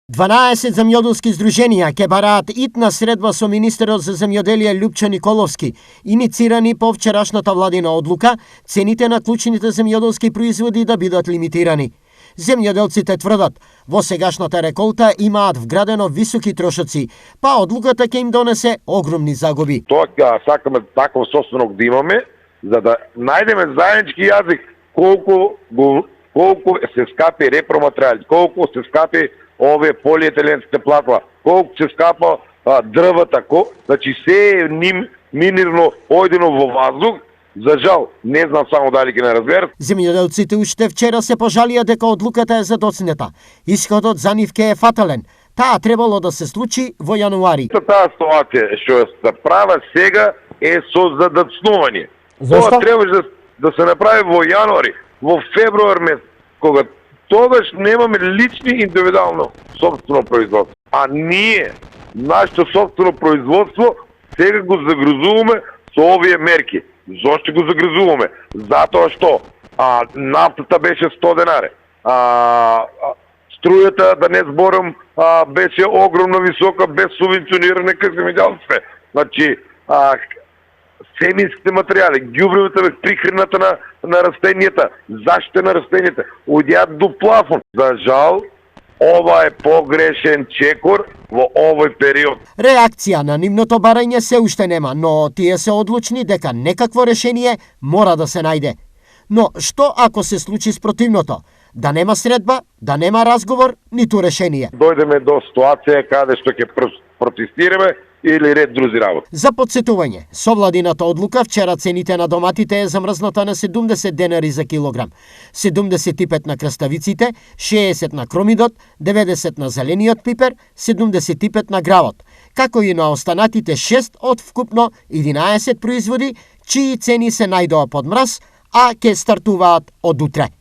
12 земјоделски здруженија ќе бараат итна средба со министерот за земјоделие Љупчо Николовски. Иницирани по вчерашната владина одлука, цените на клучните земјоделски производи да бидат лимитирани. Земјоделците тврдат, во сегашната реколта имаат вградено високи трошоци, па одлуката ќе им донесе огромни загуби. Тоа сакаме таков состанок да имаме, за да најдеме заеднички јазик колку се скапи репроматеријали, колку се скапи овие полиетиленските платва, колку се скапа дрвата, значи се е минирно ојдено во воздух. За жал, не знам само дали ќе не разберат. Земјоделците уште вчера се пожалија дека одлуката е задоцнета. Исходот за нив ке е фатален. Таа требало да се случи во јануари. Таа ситуација што се права сега е со задоцнување. Тоа требаше да се направи во јануари, во февруар месец, кога тогаш немаме лични индивидуално собствено производство. А ние, нашето собствено производство, сега го загрузуваме со овие мерки. Зошто го загрузуваме? Затоа што нафтата беше 100 денари. Струјата, да не зборам, беше огромно висока без субвенционирање кај земјоделците. Значи, семенските материјали, ѓубривата, прихраната на растенијата, заштита на растенијата, одјаат до плафон. За жал, ова е погрешен чекор во овој период. Реакција на нивното барање се уште нема, но тие се одлучни дека некакво решение мора да се најде. Но што ако се случи спротивното? Да нема средба, да нема разговор, ниту решение. Дојдеме до ситуација каде што ќе протестираме или ред други работи. За подсетување, со владината одлука вчера цените на доматите е замрзната на 70 денари за килограм, 75 на краставиците, 60 на кромидот, 90 на зелениот пипер, 75 на гравот, како и на останатите 6 од вкупно 11 производи, чии цени се најдоа под мраз, а ќе стартуваат од утре.